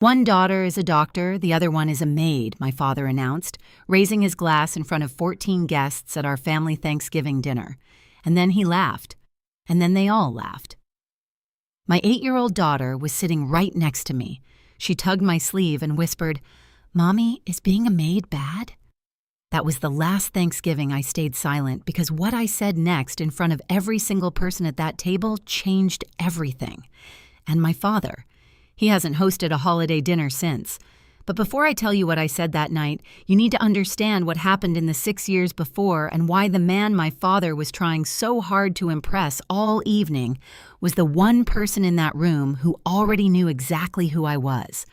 One daughter is a doctor, the other one is a maid, my father announced, raising his glass in front of 14 guests at our family Thanksgiving dinner. And then he laughed. And then they all laughed. My 8-year-old daughter was sitting right next to me. She tugged my sleeve and whispered, "Mommy, is being a maid bad?" That was the last Thanksgiving I stayed silent because what I said next in front of every single person at that table changed everything. And my father. He hasn't hosted a holiday dinner since. But before I tell you what I said that night, you need to understand what happened in the 6 years before and why the man my father was trying so hard to impress all evening was the one person in that room who already knew exactly who I was.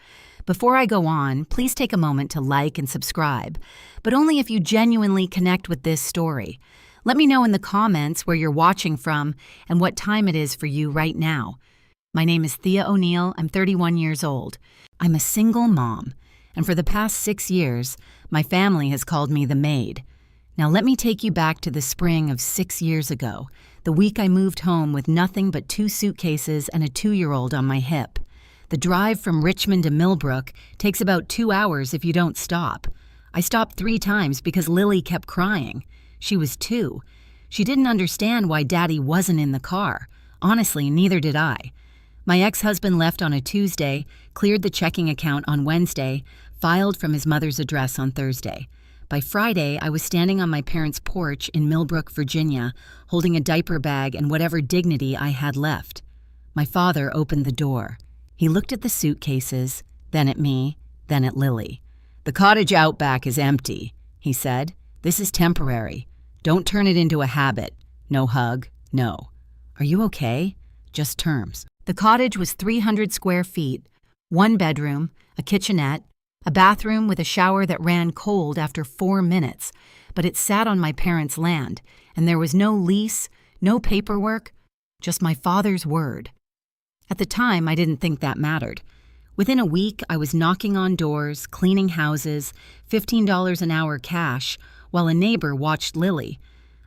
Before I go on, please take a moment to like and subscribe, but only if you genuinely connect with this story. Let me know in the comments where you're watching from and what time it is for you right now. My name is Thea O'Neill. I'm 31 years old. I'm a single mom, and for the past 6 years, my family has called me the Maid. Now let me take you back to the spring of 6 years ago, the week I moved home with nothing but 2 suitcases and a 2-year-old on my hip. The drive from Richmond to Millbrook takes about 2 hours if you don't stop. I stopped 3 times because Lily kept crying. She was 2. She didn't understand why Daddy wasn't in the car. Honestly, neither did I. My ex-husband left on a Tuesday, cleared the checking account on Wednesday, filed from his mother's address on Thursday. By Friday, I was standing on my parents' porch in Millbrook, Virginia, holding a diaper bag and whatever dignity I had left. My father opened the door. He looked at the suitcases, then at me, then at Lily. "The cottage out back is empty," he said. "This is temporary. Don't turn it into a habit. No hug, no. Are you okay? Just terms." The cottage was 300 square feet, 1 bedroom, a kitchenette, a bathroom with a shower that ran cold after 4 minutes, but it sat on my parents' land, and there was no lease, no paperwork, just my father's word. At the time, I didn't think that mattered. Within a week, I was knocking on doors, cleaning houses, $15 an hour cash, while a neighbor watched Lily.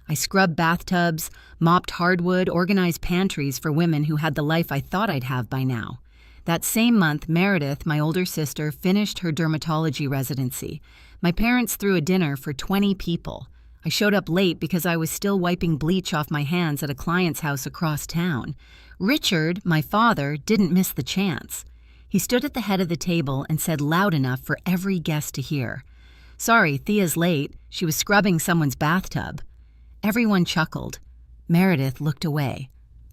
I scrubbed bathtubs, mopped hardwood, organized pantries for women who had the life I thought I'd have by now. That same month, Meredith, my older sister, finished her dermatology residency. My parents threw a dinner for 20 people. I showed up late because I was still wiping bleach off my hands at a client's house across town. Richard, my father, didn't miss the chance. He stood at the head of the table and said loud enough for every guest to hear, "Sorry, Thea's late. She was scrubbing someone's bathtub." Everyone chuckled. Meredith looked away.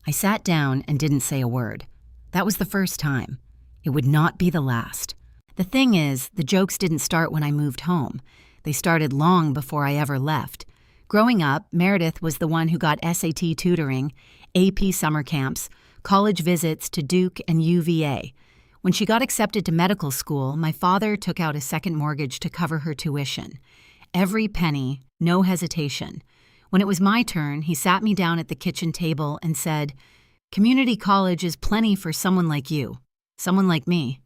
I sat down and didn't say a word. That was the first time. It would not be the last. The thing is, the jokes didn't start when I moved home. They started long before I ever left. Growing up, Meredith was the one who got SAT tutoring, AP summer camps, college visits to Duke and UVA. When she got accepted to medical school, my father took out a second mortgage to cover her tuition. Every penny, no hesitation. When it was my turn, he sat me down at the kitchen table and said, "Community college is plenty for someone like you, someone like me."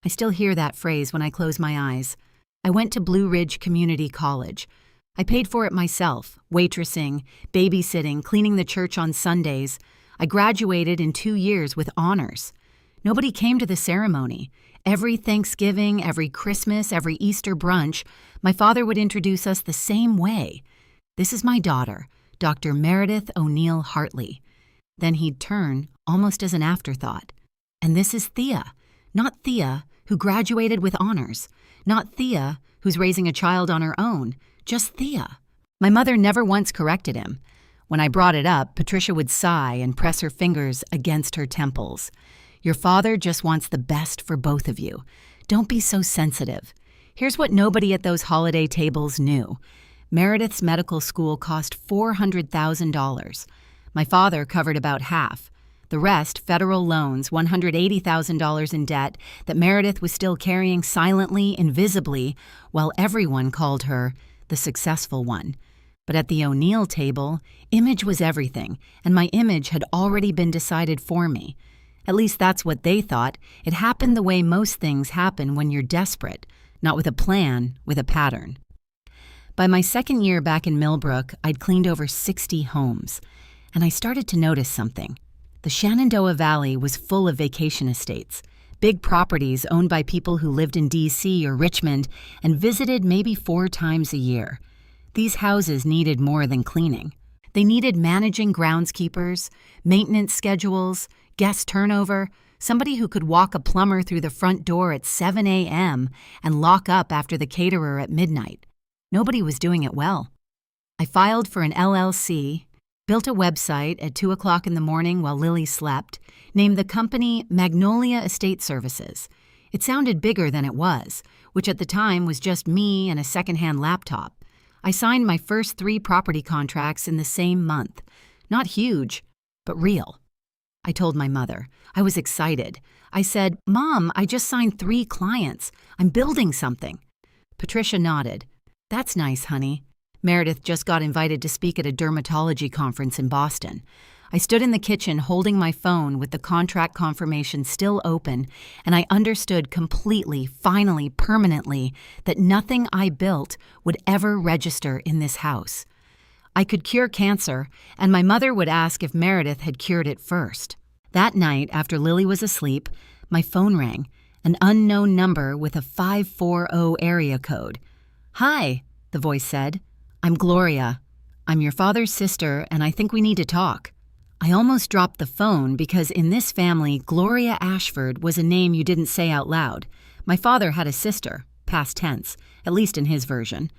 I still hear that phrase when I close my eyes. I went to Blue Ridge Community College. I paid for it myself, waitressing, babysitting, cleaning the church on Sundays. I graduated in 2 years with honors. Nobody came to the ceremony. Every Thanksgiving, every Christmas, every Easter brunch, my father would introduce us the same way. "This is my daughter, Dr. Meredith O'Neill Hartley." Then he'd turn, almost as an afterthought. "And this is Thea, not Thea, who graduated with honors, not Thea, who's raising a child on her own, just Thea." My mother never once corrected him. When I brought it up, Patricia would sigh and press her fingers against her temples. "Your father just wants the best for both of you. Don't be so sensitive." Here's what nobody at those holiday tables knew. Meredith's medical school cost $400,000. My father covered about half. The rest, federal loans, $180,000 in debt that Meredith was still carrying silently, invisibly, while everyone called her the successful one. But at the O'Neill table, image was everything, and my image had already been decided for me. At least that's what they thought. It happened the way most things happen when you're desperate, not with a plan, with a pattern. By my second year back in Millbrook, I'd cleaned over 60 homes, and I started to notice something. The Shenandoah Valley was full of vacation estates, big properties owned by people who lived in D.C. or Richmond and visited maybe 4 times a year. These houses needed more than cleaning. They needed managing groundskeepers, maintenance schedules, guest turnover, somebody who could walk a plumber through the front door at 7 a.m. and lock up after the caterer at midnight. Nobody was doing it well. I filed for an LLC, built a website at 2 o'clock in the morning while Lily slept, named the company Magnolia Estate Services. It sounded bigger than it was, which at the time was just me and a secondhand laptop. I signed my first 3 property contracts in the same month. Not huge, but real. I told my mother. I was excited. I said, "Mom, I just signed 3 clients. I'm building something." Patricia nodded. "That's nice, honey." Meredith just got invited to speak at a dermatology conference in Boston. I stood in the kitchen holding my phone with the contract confirmation still open, and I understood completely, finally, permanently, that nothing I built would ever register in this house. I could cure cancer, and my mother would ask if Meredith had cured it first. That night, after Lily was asleep, my phone rang, an unknown number with a 540 area code. "Hi," the voice said. "I'm Gloria. I'm your father's sister, and I think we need to talk." I almost dropped the phone because in this family, Gloria Ashford was a name you didn't say out loud. My father had a sister, past tense, at least in his version.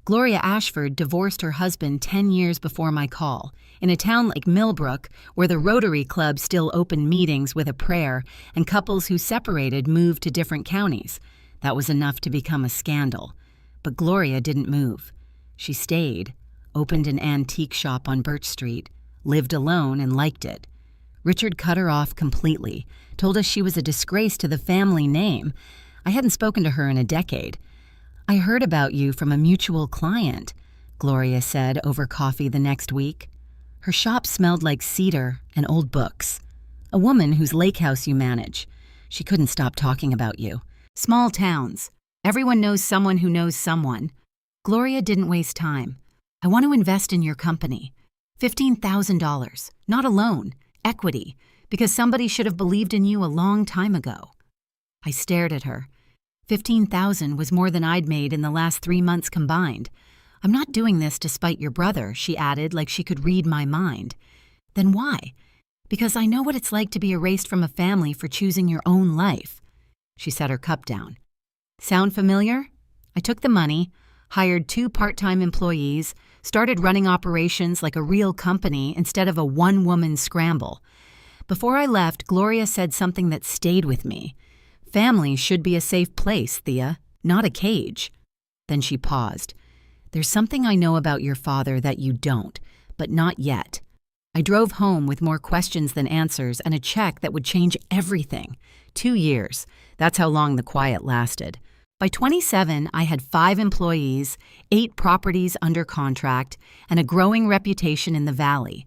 Gloria Ashford divorced her husband 10 years before my call, in a town like Millbrook, where the Rotary Club still opened meetings with a prayer, and couples who separated moved to different counties. That was enough to become a scandal. But Gloria didn't move. She stayed, opened an antique shop on Birch Street, lived alone and liked it. Richard cut her off completely, told us she was a disgrace to the family name. I hadn't spoken to her in a decade. "I heard about you from a mutual client," Gloria said over coffee the next week. Her shop smelled like cedar and old books. "A woman whose lake house you manage. She couldn't stop talking about you. Small towns. Everyone knows someone who knows someone." Gloria didn't waste time. "I want to invest in your company. $15,000, not a loan, equity, because somebody should have believed in you a long time ago." I stared at her. $15,000 was more than I'd made in the last 3 months combined. "I'm not doing this to spite your brother," she added like she could read my mind. "Then why?" "Because I know what it's like to be erased from a family for choosing your own life." She set her cup down. "Sound familiar?" I took the money, hired 2 part-time employees, started running operations like a real company instead of a one-woman scramble. Before I left, Gloria said something that stayed with me. "Family should be a safe place, Thea, not a cage." Then she paused. "There's something I know about your father that you don't, but not yet." I drove home with more questions than answers and a check that would change everything. 2 years. That's how long the quiet lasted. By 27, I had 5 employees, 8 properties under contract, and a growing reputation in the valley.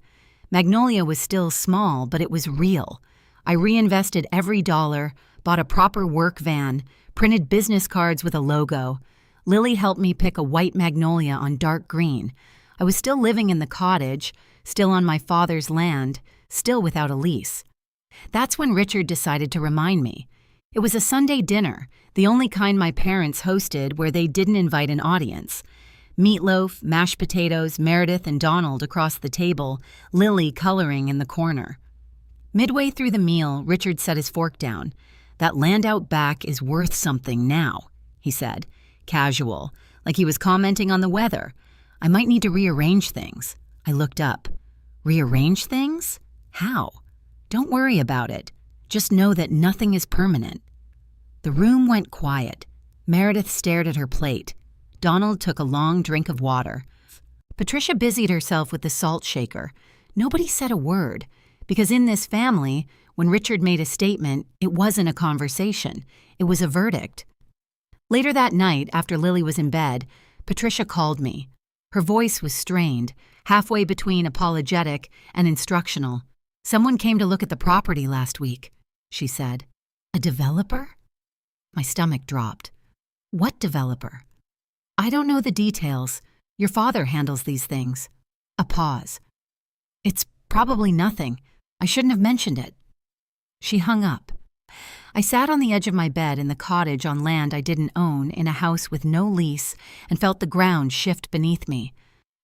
Magnolia was still small, but it was real. I reinvested every dollar, bought a proper work van, printed business cards with a logo. Lily helped me pick a white magnolia on dark green. I was still living in the cottage, still on my father's land, still without a lease. That's when Richard decided to remind me. It was a Sunday dinner, the only kind my parents hosted where they didn't invite an audience. Meatloaf, mashed potatoes, Meredith and Donald across the table, Lily coloring in the corner. Midway through the meal, Richard set his fork down. "That land out back is worth something now," he said, casual, like he was commenting on the weather. "I might need to rearrange things." I looked up. "Rearrange things? How?" "Don't worry about it. Just know that nothing is permanent." The room went quiet. Meredith stared at her plate. Donald took a long drink of water. Patricia busied herself with the salt shaker. Nobody said a word, because in this family, when Richard made a statement, it wasn't a conversation. It was a verdict. Later that night, after Lily was in bed, Patricia called me. Her voice was strained, halfway between apologetic and instructional. "Someone came to look at the property last week," she said. "A developer?" My stomach dropped. "What developer?" "I don't know the details. Your father handles these things." A pause. "It's probably nothing. I shouldn't have mentioned it." She hung up. I sat on the edge of my bed in the cottage on land I didn't own in a house with no lease and felt the ground shift beneath me.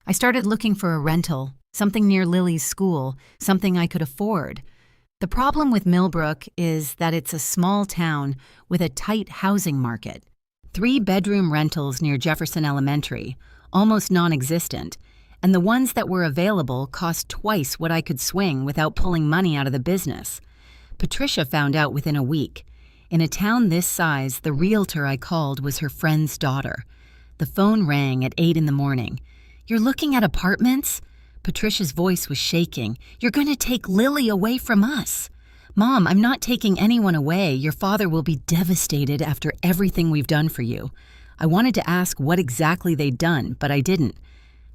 I started looking for a rental, something near Lily's school, something I could afford. The problem with Millbrook is that it's a small town with a tight housing market. 3-bedroom rentals near Jefferson Elementary, almost non-existent, and the ones that were available cost twice what I could swing without pulling money out of the business. Patricia found out within a week. In a town this size, the realtor I called was her friend's daughter. The phone rang at 8 in the morning. "You're looking at apartments?" Patricia's voice was shaking. "You're going to take Lily away from us." "Mom, I'm not taking anyone away. Your father will be devastated after everything we've done for you." I wanted to ask what exactly they'd done, but I didn't.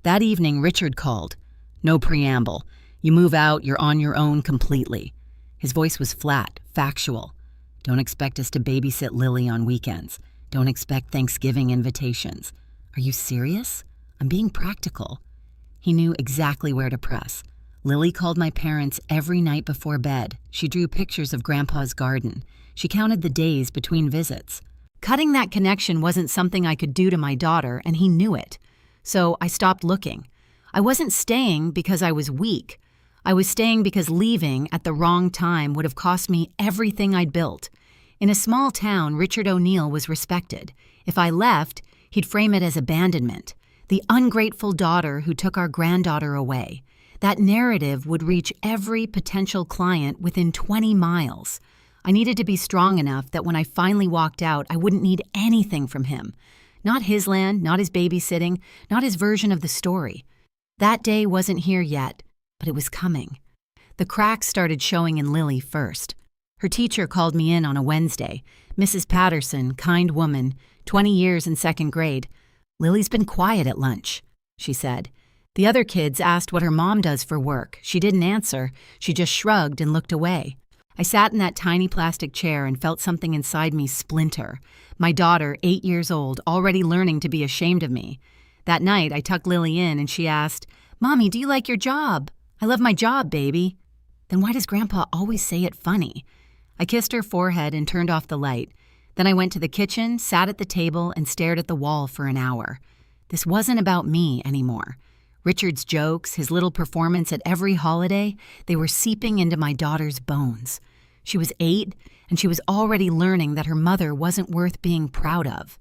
That evening, Richard called. No preamble. "You move out, you're on your own completely." His voice was flat, factual. "Don't expect us to babysit Lily on weekends. Don't expect Thanksgiving invitations." "Are you serious?" "I'm being practical." He knew exactly where to press. Lily called my parents every night before bed. She drew pictures of Grandpa's garden. She counted the days between visits. Cutting that connection wasn't something I could do to my daughter, and he knew it. So I stopped looking. I wasn't staying because I was weak. I was staying because leaving at the wrong time would have cost me everything I'd built. In a small town, Richard O'Neill was respected. If I left, he'd frame it as abandonment. The ungrateful daughter who took our granddaughter away. That narrative would reach every potential client within 20 miles. I needed to be strong enough that when I finally walked out, I wouldn't need anything from him. Not his land, not his babysitting, not his version of the story. That day wasn't here yet, but it was coming. The cracks started showing in Lily first. Her teacher called me in on a Wednesday. Mrs. Patterson, kind woman, 20 years in second grade. "Lily's been quiet at lunch," she said. The other kids asked what her mom does for work. She didn't answer. She just shrugged and looked away. I sat in that tiny plastic chair and felt something inside me splinter. My daughter, 8 years old, already learning to be ashamed of me. That night, I tucked Lily in and she asked, "Mommy, do you like your job?" "I love my job, baby." "Then why does Grandpa always say it funny?" I kissed her forehead and turned off the light. Then I went to the kitchen, sat at the table, and stared at the wall for an hour. This wasn't about me anymore. Richard's jokes, his little performance at every holiday, they were seeping into my daughter's bones. She was 8, and she was already learning that her mother wasn't worth being proud of.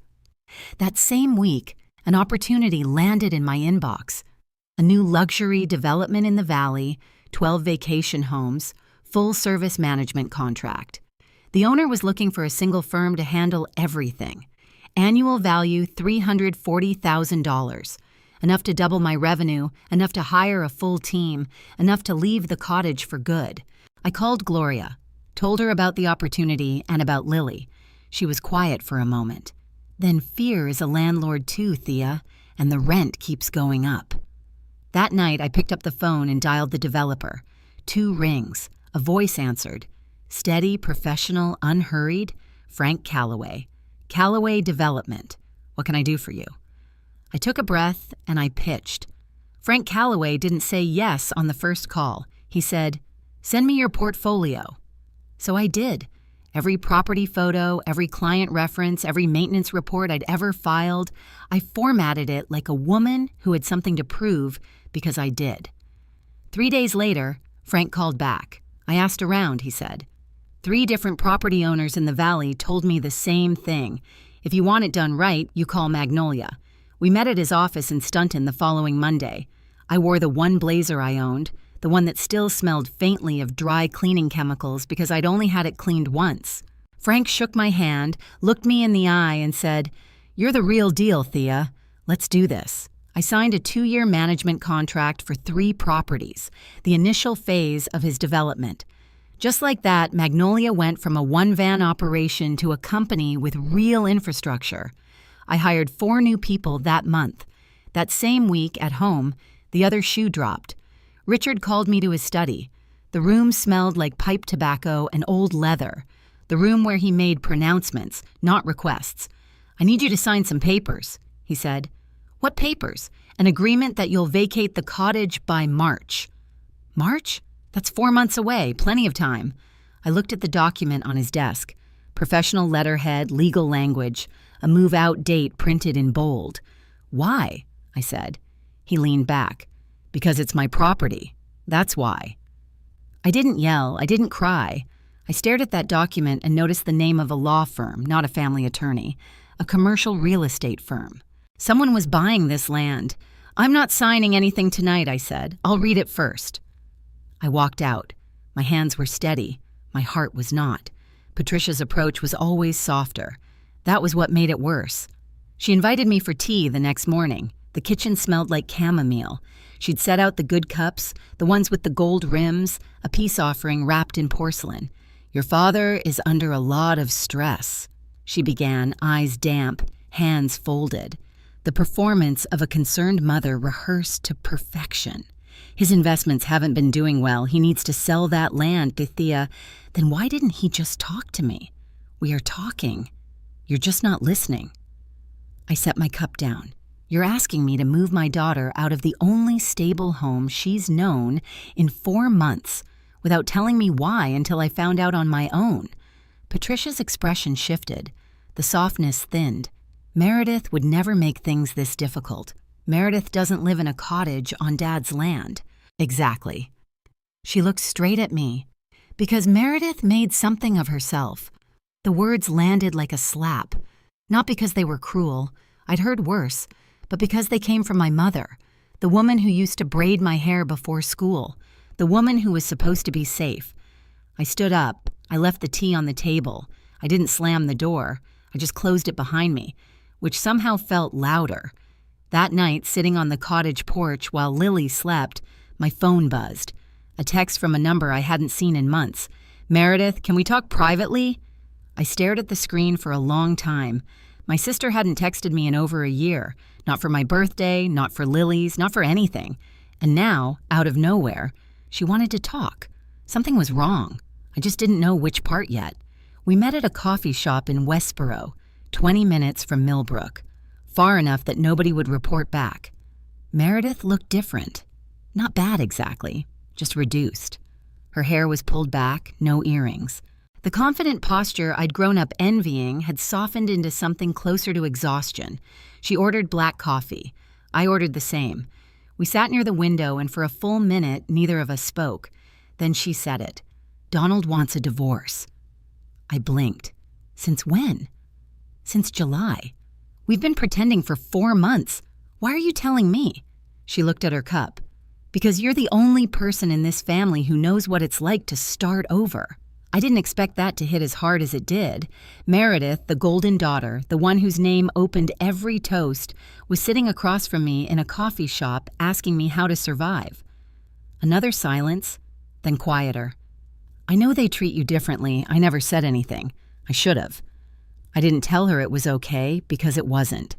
That same week, an opportunity landed in my inbox. A new luxury development in the valley, 12 vacation homes, full-service management contract. The owner was looking for a single firm to handle everything. Annual value $340,000. Enough to double my revenue, enough to hire a full team, enough to leave the cottage for good. I called Gloria, told her about the opportunity and about Lily. She was quiet for a moment. "Then fear is a landlord too, Thea, and the rent keeps going up." That night, I picked up the phone and dialed the developer. 2 rings. A voice answered. Steady, professional, unhurried. Frank Calloway. Calloway Development. "What can I do for you?" I took a breath and I pitched. Frank Calloway didn't say yes on the first call. He said, "Send me your portfolio." So I did. Every property photo, every client reference, every maintenance report I'd ever filed, I formatted it like a woman who had something to prove because I did. 3 days later, Frank called back. I asked around, he said. 3 different property owners in the valley told me the same thing. If you want it done right, you call Magnolia. We met at his office in Stunton the following Monday. I wore the one blazer I owned, the one that still smelled faintly of dry cleaning chemicals because I'd only had it cleaned once. Frank shook my hand, looked me in the eye, and said, "You're the real deal, Thea. Let's do this." I signed a 2-year management contract for 3 properties, the initial phase of his development. Just like that, Magnolia went from a 1-van operation to a company with real infrastructure. I hired 4 new people that month. That same week, at home, the other shoe dropped. Richard called me to his study. The room smelled like pipe tobacco and old leather. The room where he made pronouncements, not requests. "I need you to sign some papers," he said. "What papers?" "An agreement that you'll vacate the cottage by March." "March? That's 4 months away, plenty of time." I looked at the document on his desk. Professional letterhead, legal language, a move-out date printed in bold. "Why?" I said. He leaned back. "Because it's my property. That's why." I didn't yell. I didn't cry. I stared at that document and noticed the name of a law firm, not a family attorney, a commercial real estate firm. Someone was buying this land. "I'm not signing anything tonight," I said. "I'll read it first." I walked out. My hands were steady. My heart was not. Patricia's approach was always softer. That was what made it worse. She invited me for tea the next morning. The kitchen smelled like chamomile. She'd set out the good cups, the ones with the gold rims, a peace offering wrapped in porcelain. "Your father is under a lot of stress," she began, eyes damp, hands folded. The performance of a concerned mother rehearsed to perfection. "His investments haven't been doing well. He needs to sell that land to Thea." Then why didn't he just talk to me? "We are talking. You're just not listening." I set my cup down. "You're asking me to move my daughter out of the only stable home she's known in 4 months without telling me why until I found out on my own." Patricia's expression shifted. The softness thinned. Meredith would never make things this difficult. Meredith doesn't live in a cottage on Dad's land. Exactly. She looked straight at me. Because Meredith made something of herself. The words landed like a slap. Not because they were cruel. I'd heard worse. But because they came from my mother. The woman who used to braid my hair before school. The woman who was supposed to be safe. I stood up. I left the tea on the table. I didn't slam the door. I just closed it behind me, which somehow felt louder. That night, sitting on the cottage porch while Lily slept, my phone buzzed. A text from a number I hadn't seen in months. "Meredith, can we talk privately?" I stared at the screen for a long time. My sister hadn't texted me in over a year. Not for my birthday, not for Lily's, not for anything. And now, out of nowhere, she wanted to talk. Something was wrong. I just didn't know which part yet. We met at a coffee shop in Westboro, 20 minutes from Millbrook. Far enough that nobody would report back. Meredith looked different. Not bad exactly, just reduced. Her hair was pulled back, no earrings. The confident posture I'd grown up envying had softened into something closer to exhaustion. She ordered black coffee. I ordered the same. We sat near the window, and for a full minute, neither of us spoke. Then she said it. "Donald wants a divorce." I blinked. Since when? Since July. We've been pretending for 4 months. Why are you telling me? She looked at her cup. Because you're the only person in this family who knows what it's like to start over. I didn't expect that to hit as hard as it did. Meredith, the golden daughter, the one whose name opened every toast, was sitting across from me in a coffee shop asking me how to survive. Another silence, then quieter. "I know they treat you differently. I never said anything. I should have." I didn't tell her it was okay because it wasn't.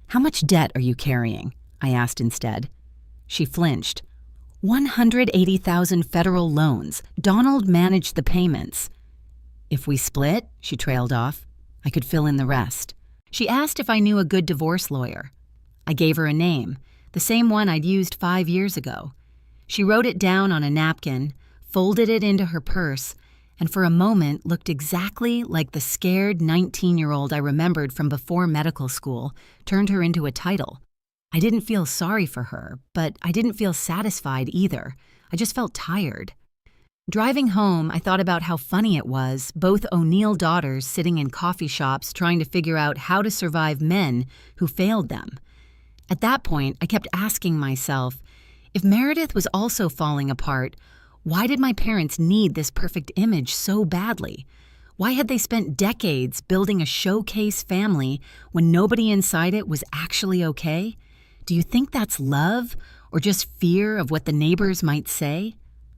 "How much debt are you carrying?" I asked instead. She flinched. 180,000 federal loans. Donald managed the payments. "If we split," she trailed off, "I could fill in the rest." She asked if I knew a good divorce lawyer. I gave her a name, the same one I'd used 5 years ago. She wrote it down on a napkin, folded it into her purse, and for a moment looked exactly like the scared 19-year-old I remembered from before medical school, turned her into a title. I didn't feel sorry for her, but I didn't feel satisfied either. I just felt tired. Driving home, I thought about how funny it was, both O'Neill daughters sitting in coffee shops trying to figure out how to survive men who failed them. At that point, I kept asking myself, if Meredith was also falling apart, why did my parents need this perfect image so badly? Why had they spent decades building a showcase family when nobody inside it was actually okay? Do you think that's love, or just fear of what the neighbors might say?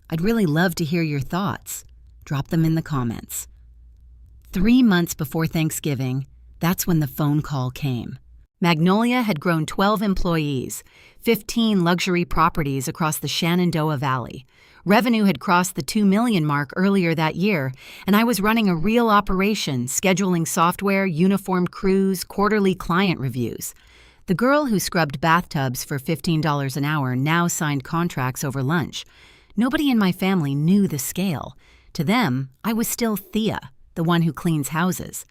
I'd really love to hear your thoughts. Drop them in the comments. 3 months before Thanksgiving, that's when the phone call came. Magnolia had grown 12 employees, 15 luxury properties across the Shenandoah Valley. Revenue had crossed the 2 million mark earlier that year, and I was running a real operation, scheduling software, uniformed crews, quarterly client reviews. The girl who scrubbed bathtubs for $15 an hour now signed contracts over lunch. Nobody in my family knew the scale. To them, I was still Thea. the one who cleans houses.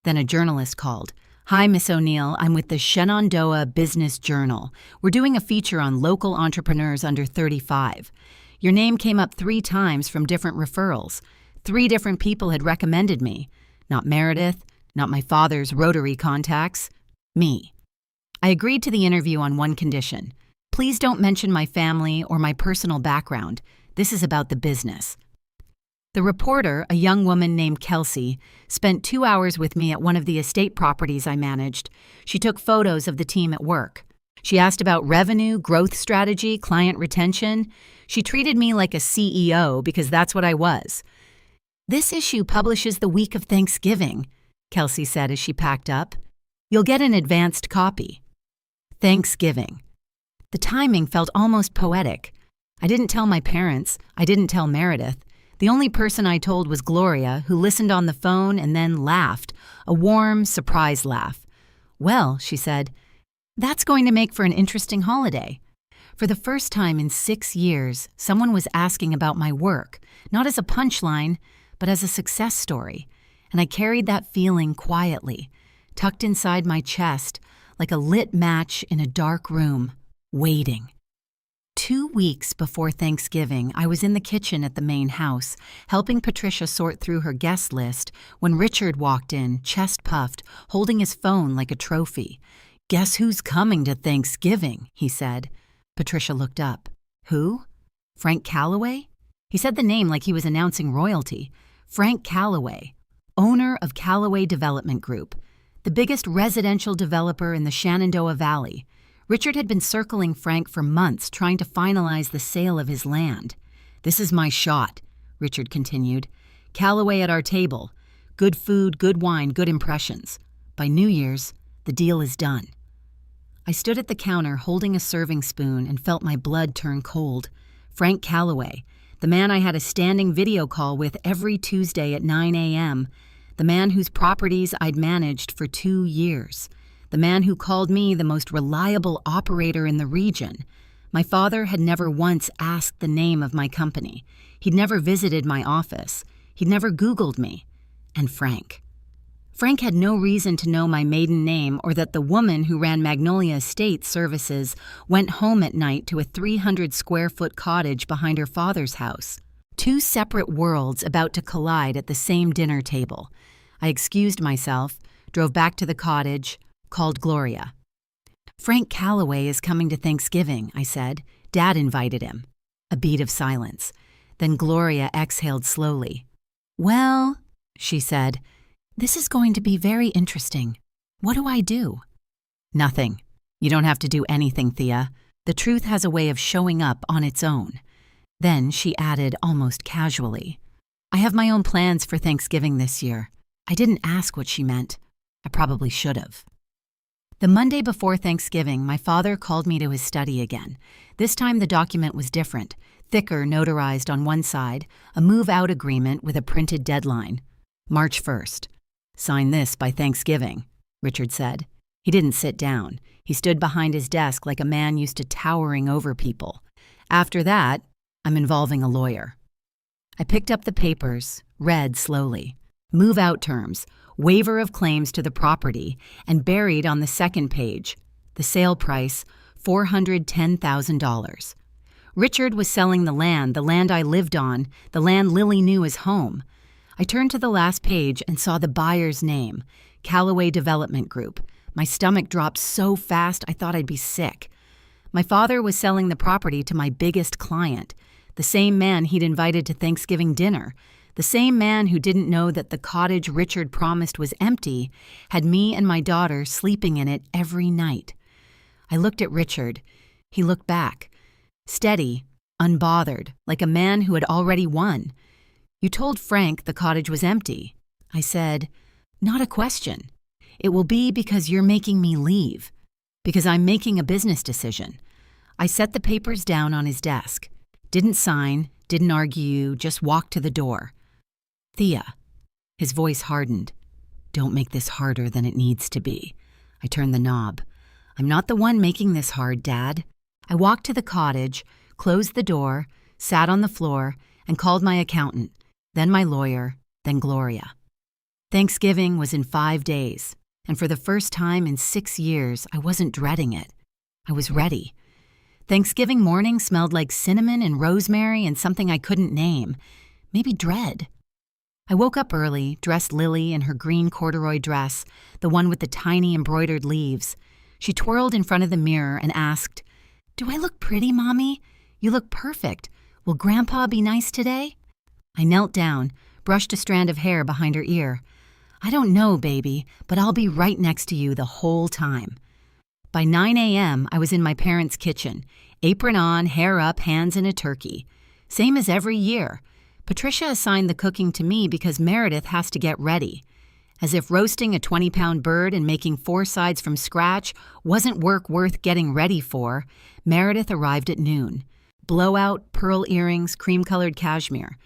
Then a journalist called. "Hi, Miss O'Neill. I'm with the Shenandoah Business Journal. We're doing a feature on local entrepreneurs under 35. Your name came up 3 times from different referrals. 3 different people had recommended me. Not Meredith, not my father's Rotary contacts. Me. I agreed to the interview on one condition. Please don't mention my family or my personal background. This is about the business." The reporter, a young woman named Kelsey, spent 2 hours with me at one of the estate properties I managed. She took photos of the team at work. She asked about revenue, growth strategy, client retention. She treated me like a CEO because that's what I was. "This issue publishes the week of Thanksgiving," Kelsey said as she packed up. "You'll get an advanced copy." Thanksgiving. The timing felt almost poetic. I didn't tell my parents. I didn't tell Meredith. The only person I told was Gloria, who listened on the phone and then laughed, a warm, surprised laugh. "Well," she said, "that's going to make for an interesting holiday." For the first time in 6 years, someone was asking about my work, not as a punchline, but as a success story. And I carried that feeling quietly, tucked inside my chest, like a lit match in a dark room, waiting. 2 weeks before Thanksgiving, I was in the kitchen at the main house, helping Patricia sort through her guest list, when Richard walked in, chest puffed, holding his phone like a trophy. "Guess who's coming to Thanksgiving?" he said. Patricia looked up. "Who? Frank Calloway?" He said the name like he was announcing royalty. Frank Calloway, owner of Calloway Development Group, the biggest residential developer in the Shenandoah Valley. Richard had been circling Frank for months, trying to finalize the sale of his land. "This is my shot," Richard continued. "Calloway at our table. Good food, good wine, good impressions. By New Year's, the deal is done." I stood at the counter holding a serving spoon and felt my blood turn cold. Frank Calloway, the man I had a standing video call with every Tuesday at 9 a.m., the man whose properties I'd managed for 2 years. The man who called me the most reliable operator in the region. My father had never once asked the name of my company. He'd never visited my office. He'd never Googled me. And Frank. Frank had no reason to know my maiden name or that the woman who ran Magnolia Estate Services went home at night to a 300-square-foot cottage behind her father's house. 2 separate worlds about to collide at the same dinner table. I excused myself, drove back to the cottage, called Gloria. "Frank Calloway is coming to Thanksgiving," I said. "Dad invited him." A beat of silence. Then Gloria exhaled slowly. "Well," she said, "this is going to be very interesting. What do I do?" "Nothing. You don't have to do anything, Thea. The truth has a way of showing up on its own." Then she added almost casually, "I have my own plans for Thanksgiving this year." I didn't ask what she meant. I probably should have. The Monday before Thanksgiving, my father called me to his study again. This time the document was different, thicker, notarized on one side, a move-out agreement with a printed deadline. March 1st. "Sign this by Thanksgiving," Richard said. He didn't sit down. He stood behind his desk like a man used to towering over people. "After that, I'm involving a lawyer." I picked up the papers, read slowly. Move-out terms, waiver of claims to the property, and buried on the second page, the sale price, $410,000. Richard was selling the land I lived on, the land Lily knew as home. I turned to the last page and saw the buyer's name, Calloway Development Group. My stomach dropped so fast I thought I'd be sick. My father was selling the property to my biggest client, the same man he'd invited to Thanksgiving dinner, the same man who didn't know that the cottage Richard promised was empty had me and my daughter sleeping in it every night. I looked at Richard. He looked back, steady, unbothered, like a man who had already won. "You told Frank the cottage was empty." I said, "Not a question. It will be because you're making me leave, because I'm making a business decision." I set the papers down on his desk. Didn't sign, didn't argue, just walked to the door. "Thea." His voice hardened. "Don't make this harder than it needs to be." I turned the knob. "I'm not the one making this hard, Dad." I walked to the cottage, closed the door, sat on the floor, and called my accountant, then my lawyer, then Gloria. Thanksgiving was in 5 days, and for the first time in 6 years, I wasn't dreading it. I was ready. Thanksgiving morning smelled like cinnamon and rosemary and something I couldn't name. Maybe dread. I woke up early, dressed Lily in her green corduroy dress, the one with the tiny embroidered leaves. She twirled in front of the mirror and asked, "Do I look pretty, Mommy? You look perfect. Will Grandpa be nice today?" I knelt down, brushed a strand of hair behind her ear. "I don't know, baby, but I'll be right next to you the whole time." By 9 a.m., I was in my parents' kitchen, apron on, hair up, hands in a turkey. Same as every year. Patricia assigned the cooking to me because Meredith has to get ready. As if roasting a 20-pound bird and making 4 sides from scratch wasn't work worth getting ready for, Meredith arrived at noon. Blowout, pearl earrings, cream-colored cashmere.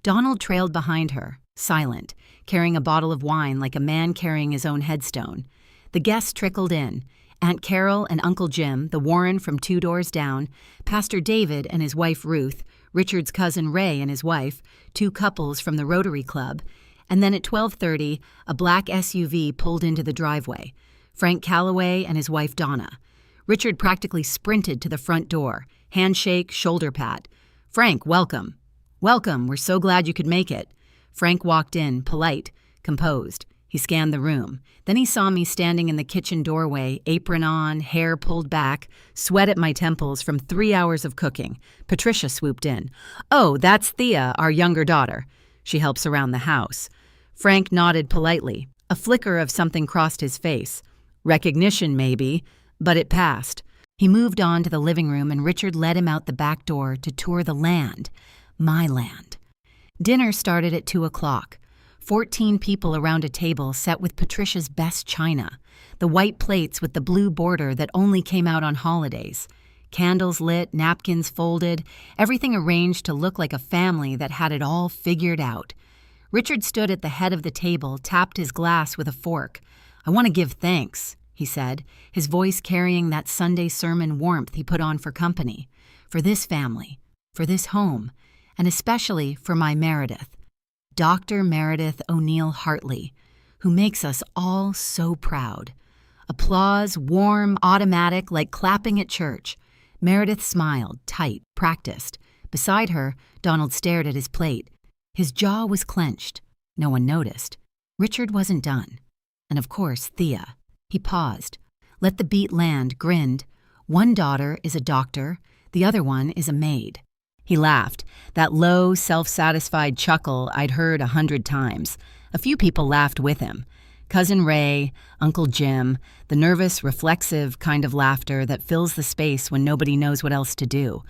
Donald trailed behind her, silent, carrying a bottle of wine like a man carrying his own headstone. The guests trickled in. Aunt Carol and Uncle Jim, the Warren from 2 doors down, Pastor David and his wife Ruth, Richard's cousin Ray and his wife, 2 couples from the Rotary Club, and then at 12:30, a black SUV pulled into the driveway. Frank Calloway and his wife Donna. Richard practically sprinted to the front door, handshake, shoulder pat. "Frank, welcome." "Welcome, we're so glad you could make it." Frank walked in, polite, composed. He scanned the room. Then he saw me standing in the kitchen doorway, apron on, hair pulled back, sweat at my temples from 3 hours of cooking. Patricia swooped in. "Oh, that's Thea, our younger daughter. She helps around the house." Frank nodded politely. A flicker of something crossed his face. Recognition, maybe, but it passed. He moved on to the living room and Richard led him out the back door to tour the land. My land. Dinner started at 2 o'clock. 14 people around a table set with Patricia's best china, the white plates with the blue border that only came out on holidays. Candles lit, napkins folded, everything arranged to look like a family that had it all figured out. Richard stood at the head of the table, tapped his glass with a fork. "I want to give thanks," he said, his voice carrying that Sunday sermon warmth he put on for company, for this family, for this home, and especially for my Meredith. Dr. Meredith O'Neill Hartley, who makes us all so proud. Applause, warm, automatic, like clapping at church. Meredith smiled, tight, practiced. Beside her, Donald stared at his plate. His jaw was clenched. No one noticed. Richard wasn't done. And of course, Thea. He paused, let the beat land, grinned. One daughter is a doctor, the other one is a maid. He laughed, that low, self-satisfied chuckle I'd heard 100 times. A few people laughed with him. Cousin Ray, Uncle Jim, the nervous, reflexive kind of laughter that fills the space when nobody knows what else to do.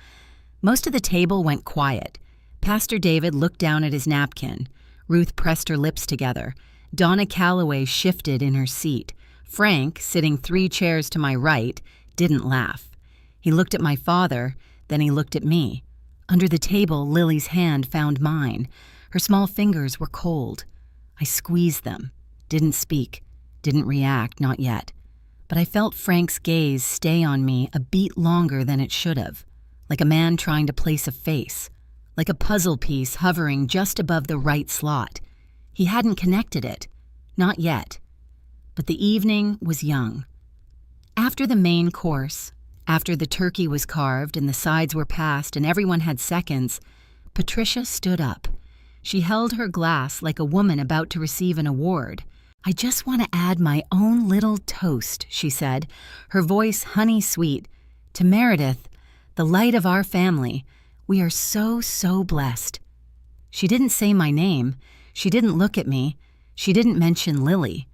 Most of the table went quiet. Pastor David looked down at his napkin. Ruth pressed her lips together. Donna Calloway shifted in her seat. Frank, sitting 3 chairs to my right, didn't laugh. He looked at my father, then he looked at me. Under the table, Lily's hand found mine. Her small fingers were cold. I squeezed them. Didn't speak. Didn't react, not yet. But I felt Frank's gaze stay on me a beat longer than it should have. Like a man trying to place a face. Like a puzzle piece hovering just above the right slot. He hadn't connected it. Not yet. But the evening was young. After the main course, after the turkey was carved and the sides were passed and everyone had seconds, Patricia stood up. She held her glass like a woman about to receive an award. "I just want to add my own little toast," she said, her voice honey-sweet. "To Meredith, the light of our family. We are so, so blessed." She didn't say my name. She didn't look at me. She didn't mention Lily.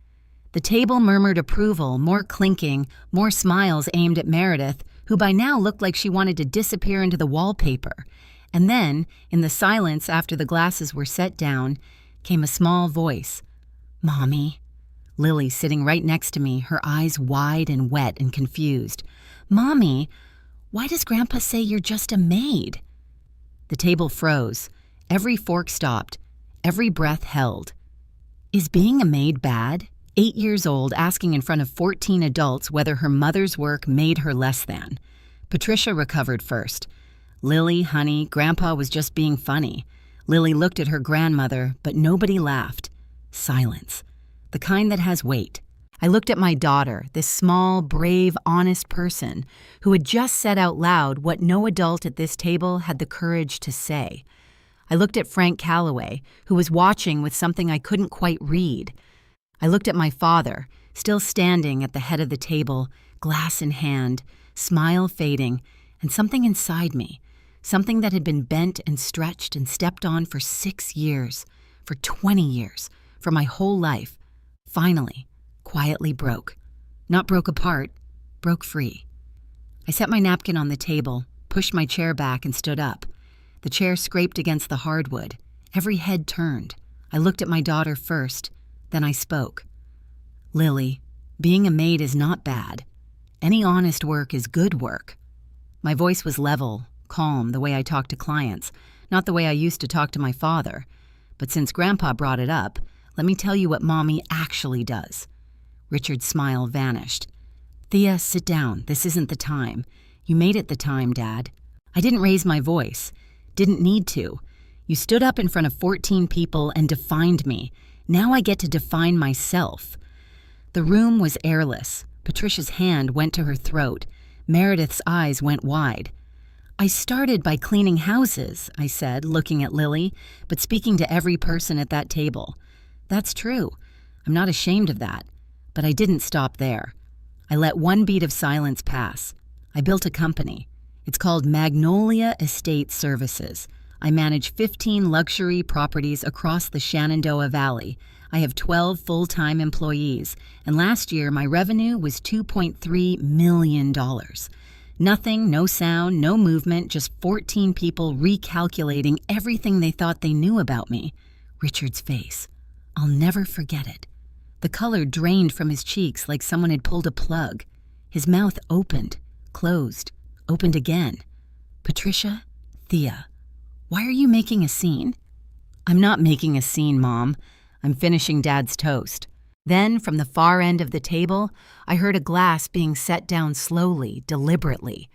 The table murmured approval, more clinking, more smiles aimed at Meredith, who by now looked like she wanted to disappear into the wallpaper. And then, in the silence after the glasses were set down, came a small voice. "Mommy." Lily sitting right next to me, her eyes wide and wet and confused. "Mommy, why does Grandpa say you're just a maid?" The table froze. Every fork stopped. Every breath held. Is being a maid bad? 8 years old, asking in front of 14 adults whether her mother's work made her less than. Patricia recovered first. "Lily, honey, Grandpa was just being funny." Lily looked at her grandmother, but nobody laughed. Silence. The kind that has weight. I looked at my daughter, this small, brave, honest person who had just said out loud what no adult at this table had the courage to say. I looked at Frank Calloway, who was watching with something I couldn't quite read. I looked at my father, still standing at the head of the table, glass in hand, smile fading, and something inside me, something that had been bent and stretched and stepped on for 6 years, for 20 years, for my whole life, finally, quietly broke. Not broke apart, broke free. I set my napkin on the table, pushed my chair back, and stood up. The chair scraped against the hardwood. Every head turned. I looked at my daughter first, then I spoke. Lily, being a maid is not bad. Any honest work is good work. My voice was level, calm, the way I talk to clients, not the way I used to talk to my father. But since Grandpa brought it up, let me tell you what Mommy actually does. Richard's smile vanished. Thea, sit down. This isn't the time. You made it the time, Dad. I didn't raise my voice. Didn't need to. You stood up in front of 14 people and defined me. Now I get to define myself. The room was airless. Patricia's hand went to her throat. Meredith's eyes went wide. I started by cleaning houses, I said, looking at Lily, but speaking to every person at that table. That's true. I'm not ashamed of that. But I didn't stop there. I let one beat of silence pass. I built a company. It's called Magnolia Estate Services. I manage 15 luxury properties across the Shenandoah Valley. I have 12 full-time employees, and last year my revenue was $2.3 million. Nothing, no sound, no movement, just 14 people recalculating everything they thought they knew about me. Richard's face. I'll never forget it. The color drained from his cheeks like someone had pulled a plug. His mouth opened, closed, opened again. Patricia, Thea, why are you making a scene? I'm not making a scene, Mom. I'm finishing Dad's toast. Then, from the far end of the table, I heard a glass being set down slowly, deliberately.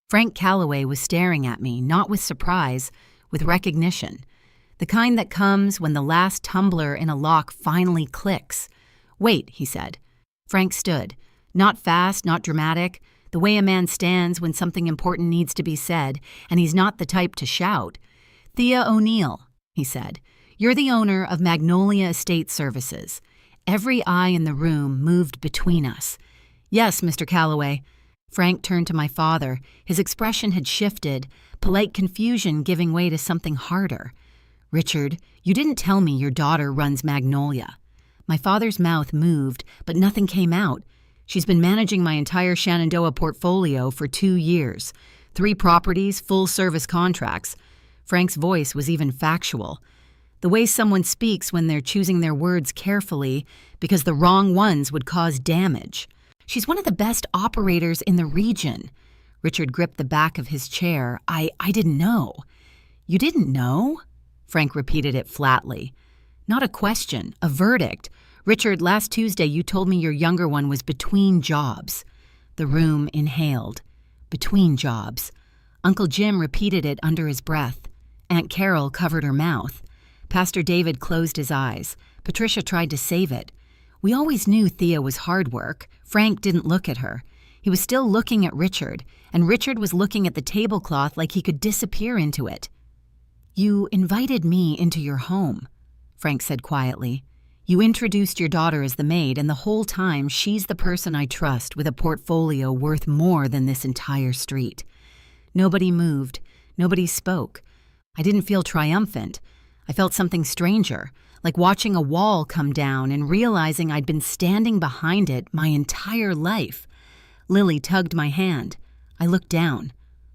Frank Calloway was staring at me, not with surprise, with recognition. The kind that comes when the last tumbler in a lock finally clicks. Wait, he said. Frank stood. Not fast, not dramatic, the way a man stands when something important needs to be said, and he's not the type to shout. Thea O'Neill, he said, you're the owner of Magnolia Estate Services. Every eye in the room moved between us. Yes, Mr. Calloway. Frank turned to my father. His expression had shifted, polite confusion giving way to something harder. Richard, you didn't tell me your daughter runs Magnolia. My father's mouth moved, but nothing came out. She's been managing my entire Shenandoah portfolio for 2 years. 3 properties, full-service contracts. Frank's voice was even factual. The way someone speaks when they're choosing their words carefully because the wrong ones would cause damage. She's one of the best operators in the region. Richard gripped the back of his chair. I didn't know. You didn't know? Frank repeated it flatly. Not a question, a verdict. Richard, last Tuesday you told me your younger one was between jobs. The room inhaled. Between jobs. Uncle Jim repeated it under his breath. Aunt Carol covered her mouth. Pastor David closed his eyes. Patricia tried to save it. We always knew Thea was hard work. Frank didn't look at her. He was still looking at Richard, and Richard was looking at the tablecloth like he could disappear into it. You invited me into your home, Frank said quietly. You introduced your daughter as the maid, and the whole time she's the person I trust with a portfolio worth more than this entire street. Nobody moved. Nobody spoke. I didn't feel triumphant. I felt something stranger, like watching a wall come down and realizing I'd been standing behind it my entire life. Lily tugged my hand. I looked down.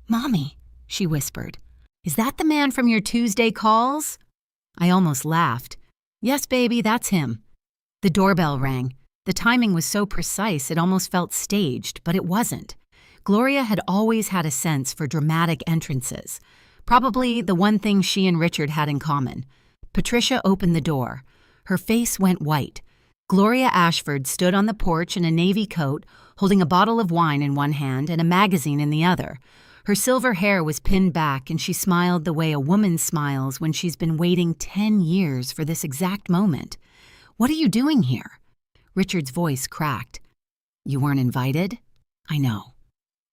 Mommy, she whispered. Is that the man from your Tuesday calls? I almost laughed. Yes, baby, that's him. The doorbell rang. The timing was so precise it almost felt staged, but it wasn't. Gloria had always had a sense for dramatic entrances. Probably the one thing she and Richard had in common. Patricia opened the door. Her face went white. Gloria Ashford stood on the porch in a navy coat, holding a bottle of wine in one hand and a magazine in the other. Her silver hair was pinned back, and she smiled the way a woman smiles when she's been waiting 10 years for this exact moment. What are you doing here?" Richard's voice cracked. "You weren't invited?" "I know."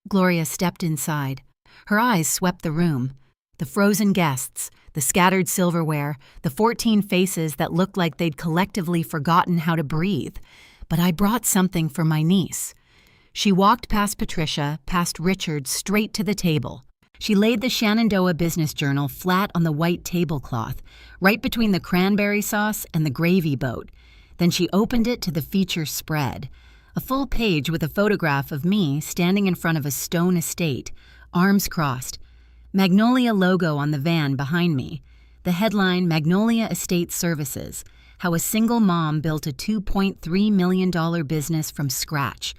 Gloria stepped inside. Her eyes swept the room. The frozen guests, the scattered silverware, the 14 faces that looked like they'd collectively forgotten how to breathe. "But I brought something for my niece." She walked past Patricia, past Richard, straight to the table. She laid the Shenandoah Business Journal flat on the white tablecloth, right between the cranberry sauce and the gravy boat. Then she opened it to the feature spread, a full page with a photograph of me standing in front of a stone estate, arms crossed. Magnolia logo on the van behind me. The headline, Magnolia Estate Services, how a single mom built a $2.3 million business from scratch.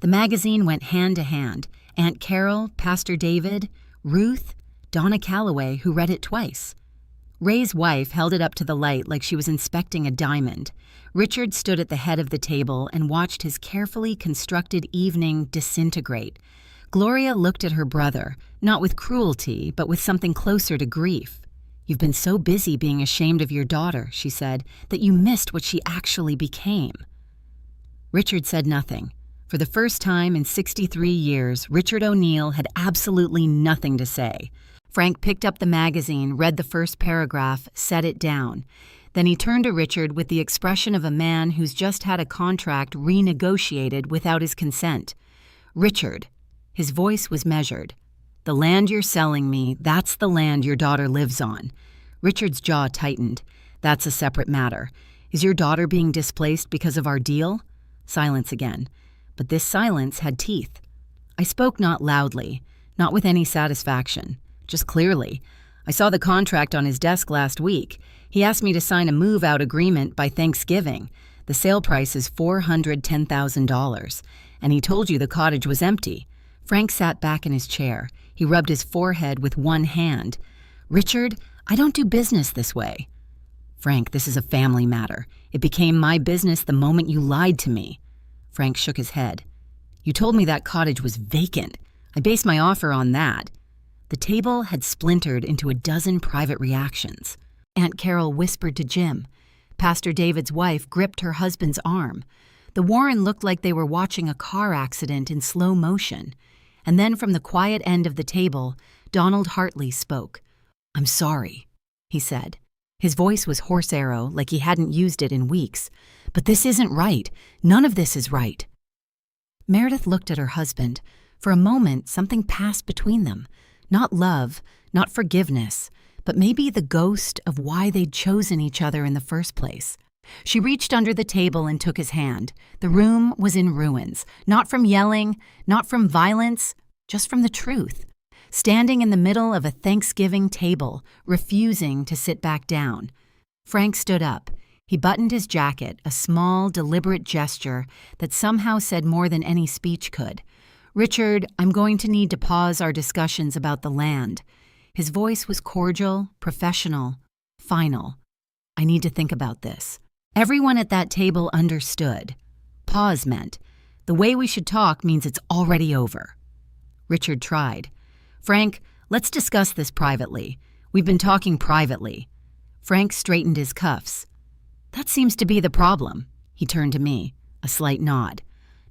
The magazine went hand to hand. Aunt Carol, Pastor David, Ruth, Donna Calloway, who read it twice. Ray's wife held it up to the light like she was inspecting a diamond. Richard stood at the head of the table and watched his carefully constructed evening disintegrate. Gloria looked at her brother, not with cruelty, but with something closer to grief. "You've been so busy being ashamed of your daughter," she said, "that you missed what she actually became." Richard said nothing. For the first time in 63 years, Richard O'Neill had absolutely nothing to say. Frank picked up the magazine, read the first paragraph, set it down. Then he turned to Richard with the expression of a man who's just had a contract renegotiated without his consent. "Richard," his voice was measured, "the land you're selling me, that's the land your daughter lives on." Richard's jaw tightened. "That's a separate matter. Is your daughter being displaced because of our deal?" Silence again. But this silence had teeth. I spoke not loudly, not with any satisfaction, just clearly. "I saw the contract on his desk last week. He asked me to sign a move-out agreement by Thanksgiving. The sale price is $410,000, and he told you the cottage was empty." Frank sat back in his chair. He rubbed his forehead with one hand. "Richard, I don't do business this way." "Frank, this is a family matter. It became my business the moment you lied to me." Frank shook his head. "You told me that cottage was vacant. I based my offer on that." The table had splintered into a dozen private reactions. Aunt Carol whispered to Jim. Pastor David's wife gripped her husband's arm. The Warren looked like they were watching a car accident in slow motion. And then from the quiet end of the table, Donald Hartley spoke. "I'm sorry," he said. His voice was horse arrow, like he hadn't used it in weeks. "But this isn't right. None of this is right." Meredith looked at her husband. For a moment, something passed between them. Not love, not forgiveness, but maybe the ghost of why they'd chosen each other in the first place. She reached under the table and took his hand. The room was in ruins, not from yelling, not from violence, just from the truth. Standing in the middle of a Thanksgiving table, refusing to sit back down. Frank stood up. He buttoned his jacket, a small, deliberate gesture that somehow said more than any speech could. "Richard, I'm going to need to pause our discussions about the land." His voice was cordial, professional, final. "I need to think about this." Everyone at that table understood. Pause meant, the way we should talk means it's already over. Richard tried. "Frank, let's discuss this privately. We've been talking privately." Frank straightened his cuffs. "That seems to be the problem." He turned to me, a slight nod.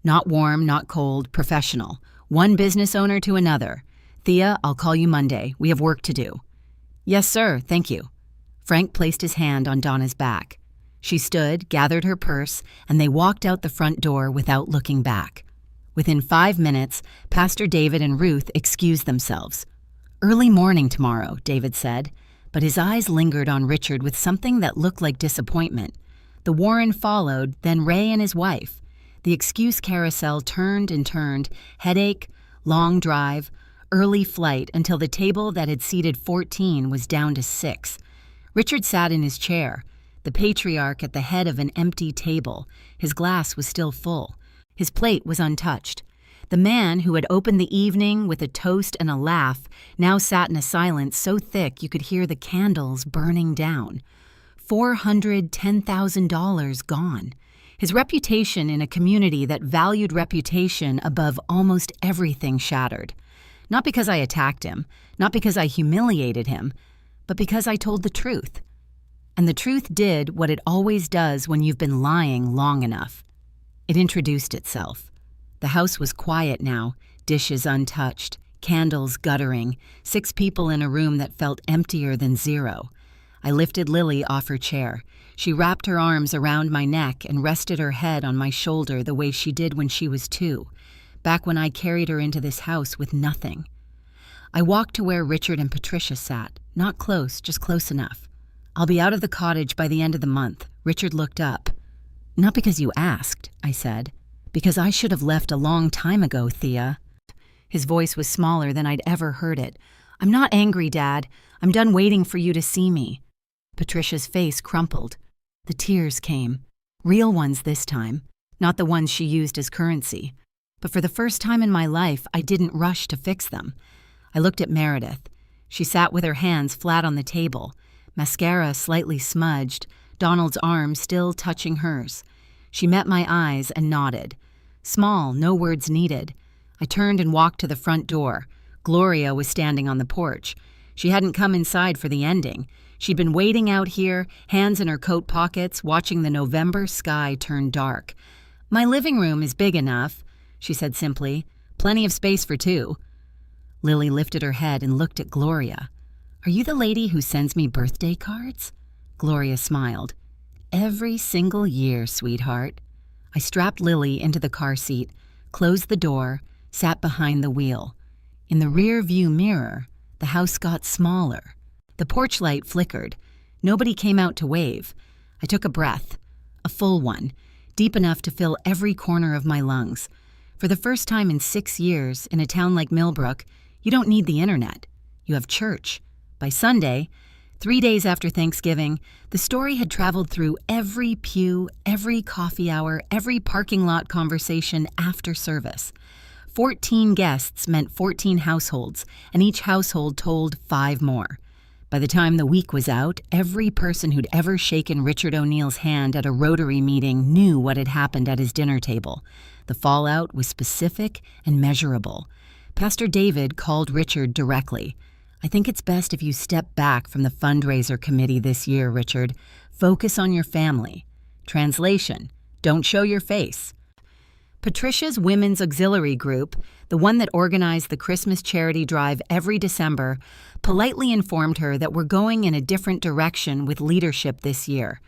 "Not warm, not cold, professional. One business owner to another. Thea, I'll call you Monday. We have work to do." "Yes, sir, thank you." Frank placed his hand on Donna's back. She stood, gathered her purse, and they walked out the front door without looking back. Within 5 minutes, Pastor David and Ruth excused themselves. "Early morning tomorrow," David said, but his eyes lingered on Richard with something that looked like disappointment. The Warren followed, then Ray and his wife. The excuse carousel turned and turned, headache, long drive, early flight until the table that had seated 14 was down to 6. Richard sat in his chair, the patriarch at the head of an empty table. His glass was still full. His plate was untouched. The man who had opened the evening with a toast and a laugh now sat in a silence so thick you could hear the candles burning down. $410,000 gone. His reputation in a community that valued reputation above almost everything shattered. Not because I attacked him, not because I humiliated him, but because I told the truth. And the truth did what it always does when you've been lying long enough. It introduced itself. The house was quiet now, dishes untouched, candles guttering, 6 people in a room that felt emptier than 0. I lifted Lily off her chair. She wrapped her arms around my neck and rested her head on my shoulder the way she did when she was 2, back when I carried her into this house with nothing. I walked to where Richard and Patricia sat, not close, just close enough. "I'll be out of the cottage by the end of the month." Richard looked up. "Not because you asked," I said. "Because I should have left a long time ago, Thea." His voice was smaller than I'd ever heard it. "I'm not angry, Dad. I'm done waiting for you to see me." Patricia's face crumpled. The tears came. Real ones this time, not the ones she used as currency. But for the first time in my life, I didn't rush to fix them. I looked at Meredith. She sat with her hands flat on the table, mascara slightly smudged, Donald's arm still touching hers. She met my eyes and nodded. Small, no words needed. I turned and walked to the front door. Gloria was standing on the porch. She hadn't come inside for the ending. She'd been waiting out here, hands in her coat pockets, watching the November sky turn dark. "My living room is big enough," she said simply. "Plenty of space for 2. Lily lifted her head and looked at Gloria. "Are you the lady who sends me birthday cards?" Gloria smiled. "Every single year, sweetheart." I strapped Lily into the car seat, closed the door, sat behind the wheel. In the rear view mirror, the house got smaller. The porch light flickered. Nobody came out to wave. I took a breath, a full one, deep enough to fill every corner of my lungs. For the first time in 6 years, in a town like Millbrook, you don't need the internet. You have church. By Sunday, 3 days after Thanksgiving, the story had traveled through every pew, every coffee hour, every parking lot conversation after service. 14 guests meant 14 households, and each household told 5 more. By the time the week was out, every person who'd ever shaken Richard O'Neill's hand at a Rotary meeting knew what had happened at his dinner table. The fallout was specific and measurable. Pastor David called Richard directly. "I think it's best if you step back from the fundraiser committee this year, Richard. Focus on your family." Translation: don't show your face. Patricia's Women's Auxiliary Group, the one that organized the Christmas charity drive every December, politely informed her that we're going in a different direction with leadership this year.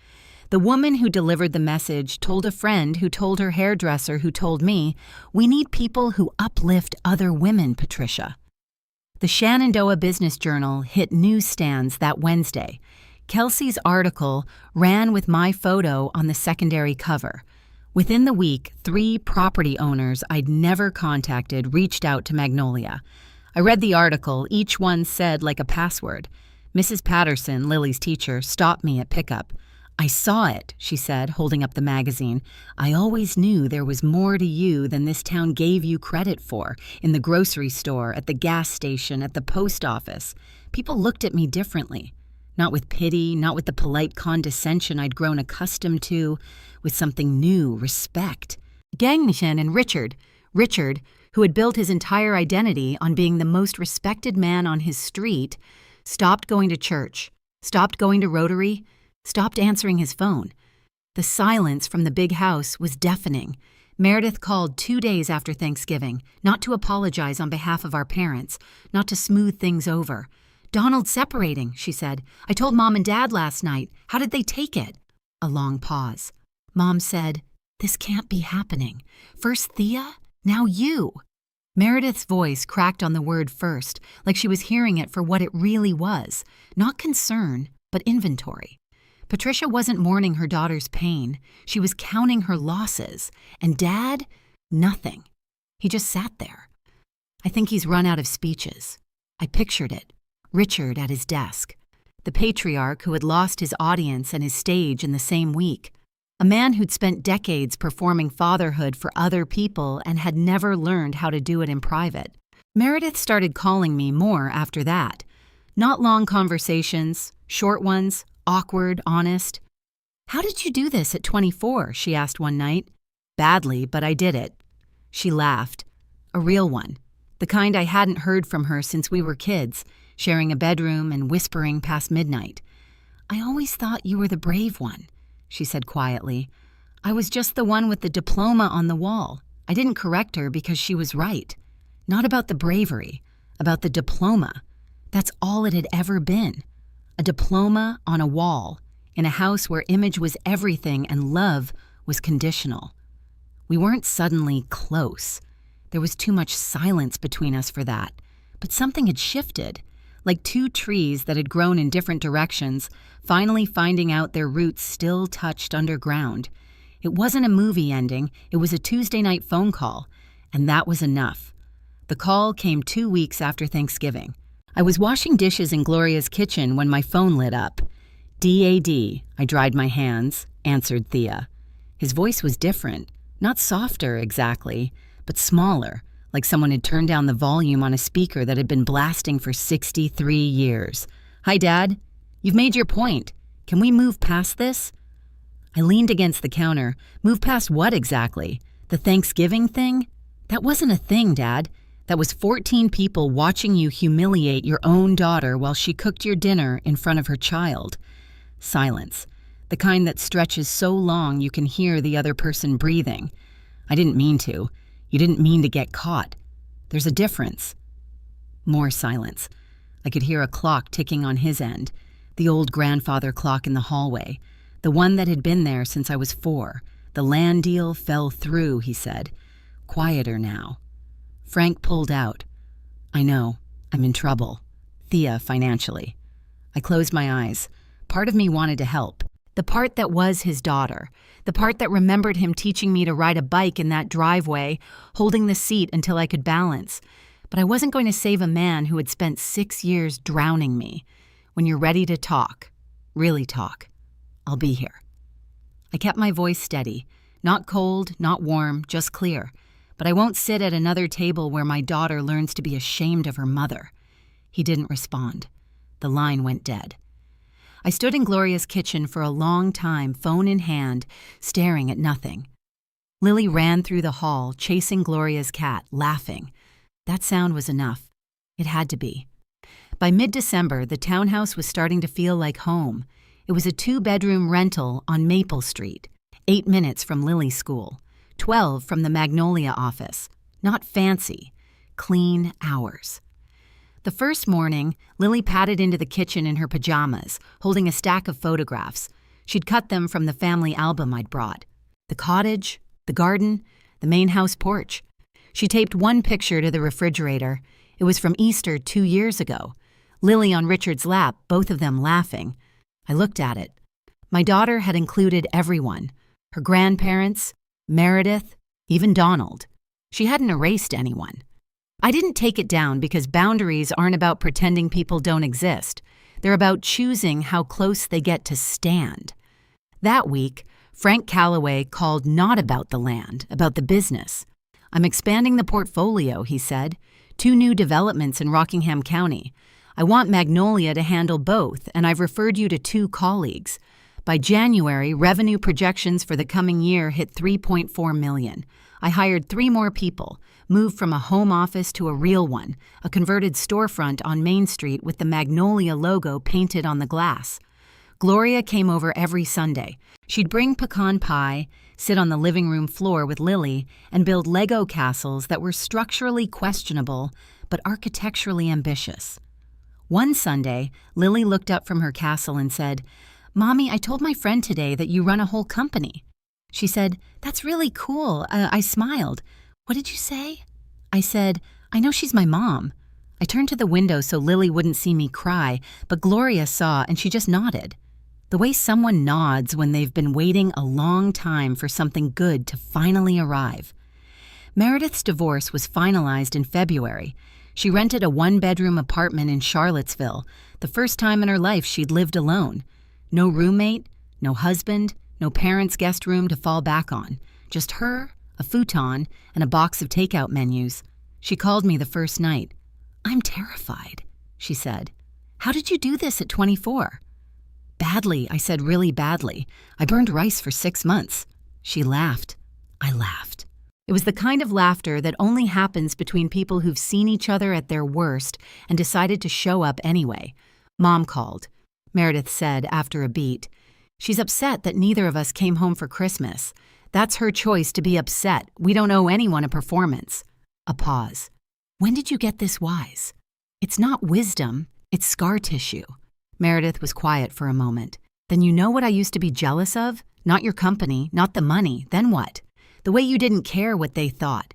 The woman who delivered the message told a friend who told her hairdresser who told me, "We need people who uplift other women, Patricia." The Shenandoah Business Journal hit newsstands that Wednesday. Kelsey's article ran with my photo on the secondary cover. Within the week, 3 property owners I'd never contacted reached out to Magnolia. I read the article, each one said like a password. Mrs. Patterson, Lily's teacher, stopped me at pickup. "I saw it," she said, holding up the magazine. "I always knew there was more to you than this town gave you credit for. In the grocery store, at the gas station, at the post office. People looked at me differently. Not with pity, not with the polite condescension I'd grown accustomed to, with something new, respect." Gagnishan and Richard, who had built his entire identity on being the most respected man on his street, stopped going to church, stopped going to Rotary, stopped answering his phone. The silence from the big house was deafening. Meredith called 2 days after Thanksgiving, not to apologize on behalf of our parents, not to smooth things over. "Donald's separating," she said. "I told Mom and Dad last night. How did they take it?" A long pause. Mom said, "This can't be happening. First Thea, now you." Meredith's voice cracked on the word first, like she was hearing it for what it really was. Not concern, but inventory. Patricia wasn't mourning her daughter's pain. She was counting her losses. And Dad? Nothing. He just sat there. I think he's run out of speeches. I pictured it. Richard at his desk. The patriarch who had lost his audience and his stage in the same week. A man who'd spent decades performing fatherhood for other people and had never learned how to do it in private. Meredith started calling me more after that. Not long conversations, short ones, awkward, honest. "How did you do this at 24?" she asked one night. "Badly, but I did it." She laughed. A real one. The kind I hadn't heard from her since we were kids, sharing a bedroom and whispering past midnight. I always thought you were the brave one, she said quietly. I was just the one with the diploma on the wall. I didn't correct her because she was right. Not about the bravery, about the diploma. That's all it had ever been. A diploma on a wall, in a house where image was everything and love was conditional. We weren't suddenly close. There was too much silence between us for that. But something had shifted, like two trees that had grown in different directions, finally finding out their roots still touched underground. It wasn't a movie ending, it was a Tuesday night phone call, and that was enough. The call came 2 weeks after Thanksgiving. I was washing dishes in Gloria's kitchen when my phone lit up. "DAD," I dried my hands, answered Thea. His voice was different, not softer exactly, but smaller, like someone had turned down the volume on a speaker that had been blasting for 63 years. "Hi, Dad. You've made your point. Can we move past this?" I leaned against the counter. Move past what exactly? The Thanksgiving thing? That wasn't a thing, Dad. That was 14 people watching you humiliate your own daughter while she cooked your dinner in front of her child. Silence. The kind that stretches so long you can hear the other person breathing. I didn't mean to. You didn't mean to get caught. There's a difference. More silence. I could hear a clock ticking on his end, the old grandfather clock in the hallway, the one that had been there since I was 4. The land deal fell through, he said. Quieter now. Frank pulled out. I know. I'm in trouble. Thea, financially. I closed my eyes. Part of me wanted to help. The part that was his daughter. The part that remembered him teaching me to ride a bike in that driveway, holding the seat until I could balance. But I wasn't going to save a man who had spent 6 years drowning me. When you're ready to talk, really talk, I'll be here. I kept my voice steady. Not cold, not warm, just clear. But I won't sit at another table where my daughter learns to be ashamed of her mother. He didn't respond. The line went dead. I stood in Gloria's kitchen for a long time, phone in hand, staring at nothing. Lily ran through the hall, chasing Gloria's cat, laughing. That sound was enough. It had to be. By mid-December, the townhouse was starting to feel like home. It was a 2-bedroom rental on Maple Street, 8 minutes from Lily's school, 12 from the Magnolia office. Not fancy, clean hours. The first morning, Lily padded into the kitchen in her pajamas, holding a stack of photographs. She'd cut them from the family album I'd brought. The cottage, the garden, the main house porch. She taped one picture to the refrigerator. It was from Easter 2 years ago. Lily on Richard's lap, both of them laughing. I looked at it. My daughter had included everyone. Her grandparents, Meredith, even Donald. She hadn't erased anyone. I didn't take it down because boundaries aren't about pretending people don't exist. They're about choosing how close they get to stand. That week, Frank Calloway called not about the land, about the business. I'm expanding the portfolio, he said. 2 new developments in Rockingham County. I want Magnolia to handle both, and I've referred you to 2 colleagues. By January, revenue projections for the coming year hit $3.4 million. I hired 3 more people, moved from a home office to a real one, a converted storefront on Main Street with the Magnolia logo painted on the glass. Gloria came over every Sunday. She'd bring pecan pie, sit on the living room floor with Lily, and build Lego castles that were structurally questionable but architecturally ambitious. One Sunday, Lily looked up from her castle and said, "Mommy, I told my friend today that you run a whole company." She said, "That's really cool." I smiled. "What did you say?" I said, "I know she's my mom." I turned to the window so Lily wouldn't see me cry, but Gloria saw and she just nodded. The way someone nods when they've been waiting a long time for something good to finally arrive. Meredith's divorce was finalized in February. She rented a 1-bedroom apartment in Charlottesville, the first time in her life she'd lived alone. No roommate, no husband, no parents' guest room to fall back on. Just her, a futon, and a box of takeout menus. She called me the first night. "I'm terrified," she said. "How did you do this at 24? "Badly," I said, "really badly. I burned rice for 6 months." She laughed. I laughed. It was the kind of laughter that only happens between people who've seen each other at their worst and decided to show up anyway. Mom called. Meredith said after a beat. "She's upset that neither of us came home for Christmas. That's her choice to be upset. We don't owe anyone a performance." A pause. "When did you get this wise?" "It's not wisdom, it's scar tissue." Meredith was quiet for a moment. "Then you know what I used to be jealous of? Not your company, not the money. Then what? The way you didn't care what they thought.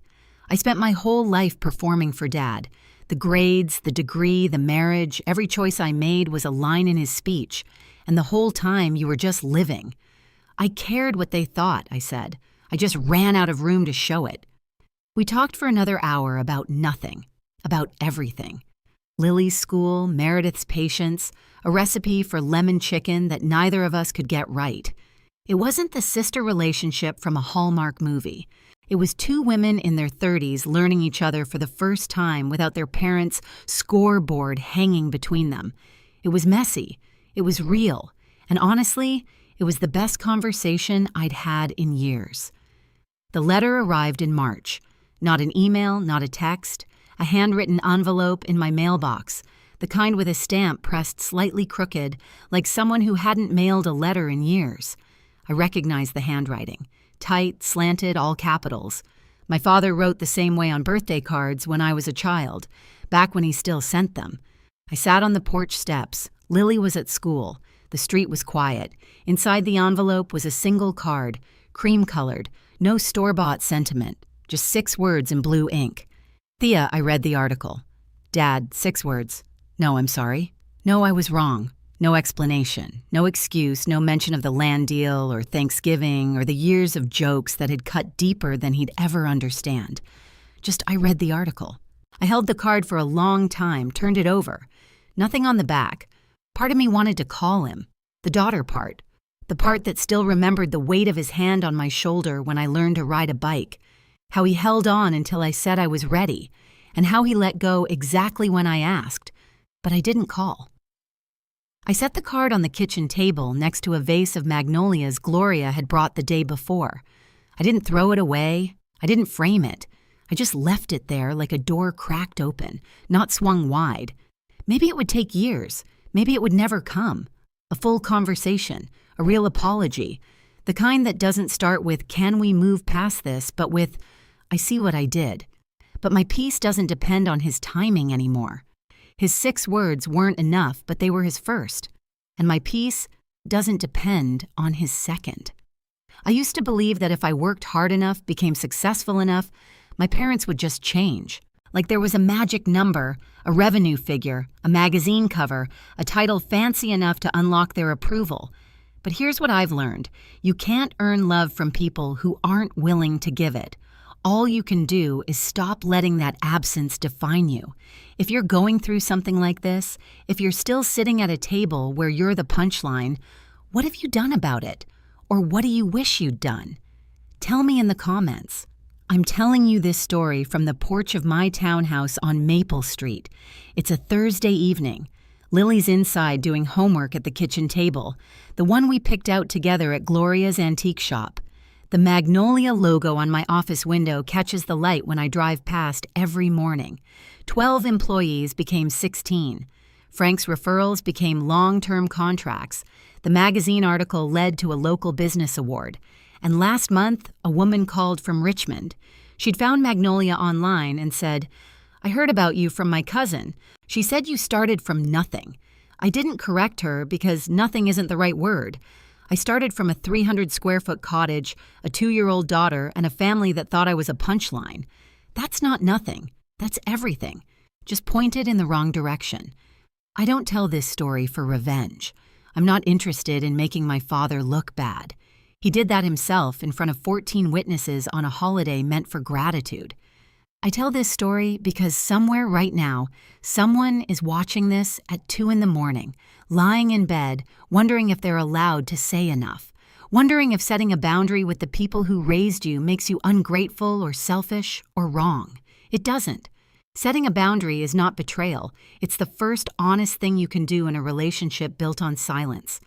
I spent my whole life performing for Dad. The grades, the degree, the marriage, every choice I made was a line in his speech. And the whole time you were just living." "I cared what they thought," I said. "I just ran out of room to show it." We talked for another hour about nothing, about everything. Lily's school, Meredith's patients, a recipe for lemon chicken that neither of us could get right. It wasn't the sister relationship from a Hallmark movie. It was two women in their 30s learning each other for the first time without their parents' scoreboard hanging between them. It was messy. It was real. And honestly, it was the best conversation I'd had in years. The letter arrived in March. Not an email, not a text. A handwritten envelope in my mailbox, the kind with a stamp pressed slightly crooked, like someone who hadn't mailed a letter in years. I recognized the handwriting. Tight, slanted, all capitals. My father wrote the same way on birthday cards when I was a child, back when he still sent them. I sat on the porch steps. Lily was at school. The street was quiet. Inside the envelope was a single card, cream-colored, no store-bought sentiment, just 6 words in blue ink. "Thea," I read the article. "Dad," 6 words. "No, I'm sorry. No, I was wrong." No explanation, no excuse, no mention of the land deal or Thanksgiving or the years of jokes that had cut deeper than he'd ever understand. Just, I read the article. I held the card for a long time, turned it over. Nothing on the back. Part of me wanted to call him. The daughter part. The part that still remembered the weight of his hand on my shoulder when I learned to ride a bike. How he held on until I said I was ready. And how he let go exactly when I asked. But I didn't call. I set the card on the kitchen table next to a vase of magnolias Gloria had brought the day before. I didn't throw it away. I didn't frame it. I just left it there like a door cracked open, not swung wide. Maybe it would take years. Maybe it would never come. A full conversation, a real apology. The kind that doesn't start with, "Can we move past this?" but with, "I see what I did." But my peace doesn't depend on his timing anymore. His 6 words weren't enough, but they were his first. And my peace doesn't depend on his second. I used to believe that if I worked hard enough, became successful enough, my parents would just change. Like there was a magic number, a revenue figure, a magazine cover, a title fancy enough to unlock their approval. But here's what I've learned. You can't earn love from people who aren't willing to give it. All you can do is stop letting that absence define you. If you're going through something like this, if you're still sitting at a table where you're the punchline, what have you done about it? Or what do you wish you'd done? Tell me in the comments. I'm telling you this story from the porch of my townhouse on Maple Street. It's a Thursday evening. Lily's inside doing homework at the kitchen table, the one we picked out together at Gloria's antique shop. The Magnolia logo on my office window catches the light when I drive past every morning. 12 employees became 16. Frank's referrals became long-term contracts. The magazine article led to a local business award. And last month, a woman called from Richmond. She'd found Magnolia online and said, "I heard about you from my cousin. She said you started from nothing." I didn't correct her because nothing isn't the right word. I started from a 300-square-foot cottage, a 2-year-old daughter, and a family that thought I was a punchline. That's not nothing. That's everything. Just pointed in the wrong direction. I don't tell this story for revenge. I'm not interested in making my father look bad. He did that himself in front of 14 witnesses on a holiday meant for gratitude. I tell this story because somewhere right now, someone is watching this at 2 a.m, lying in bed, wondering if they're allowed to say enough, wondering if setting a boundary with the people who raised you makes you ungrateful or selfish or wrong. It doesn't. Setting a boundary is not betrayal. It's the first honest thing you can do in a relationship built on silence.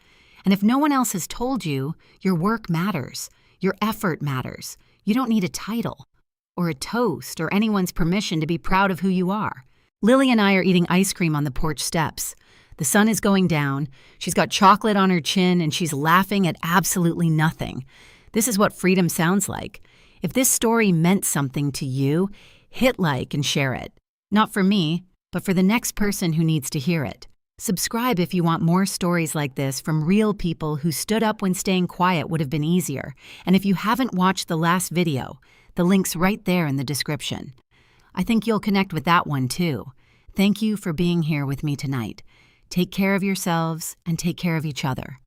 And if no one else has told you, your work matters. Your effort matters. You don't need a title or a toast or anyone's permission to be proud of who you are. Lily and I are eating ice cream on the porch steps. The sun is going down, she's got chocolate on her chin, and she's laughing at absolutely nothing. This is what freedom sounds like. If this story meant something to you, hit like and share it. Not for me, but for the next person who needs to hear it. Subscribe if you want more stories like this from real people who stood up when staying quiet would have been easier. And if you haven't watched the last video, the link's right there in the description. I think you'll connect with that one too. Thank you for being here with me tonight. Take care of yourselves and take care of each other.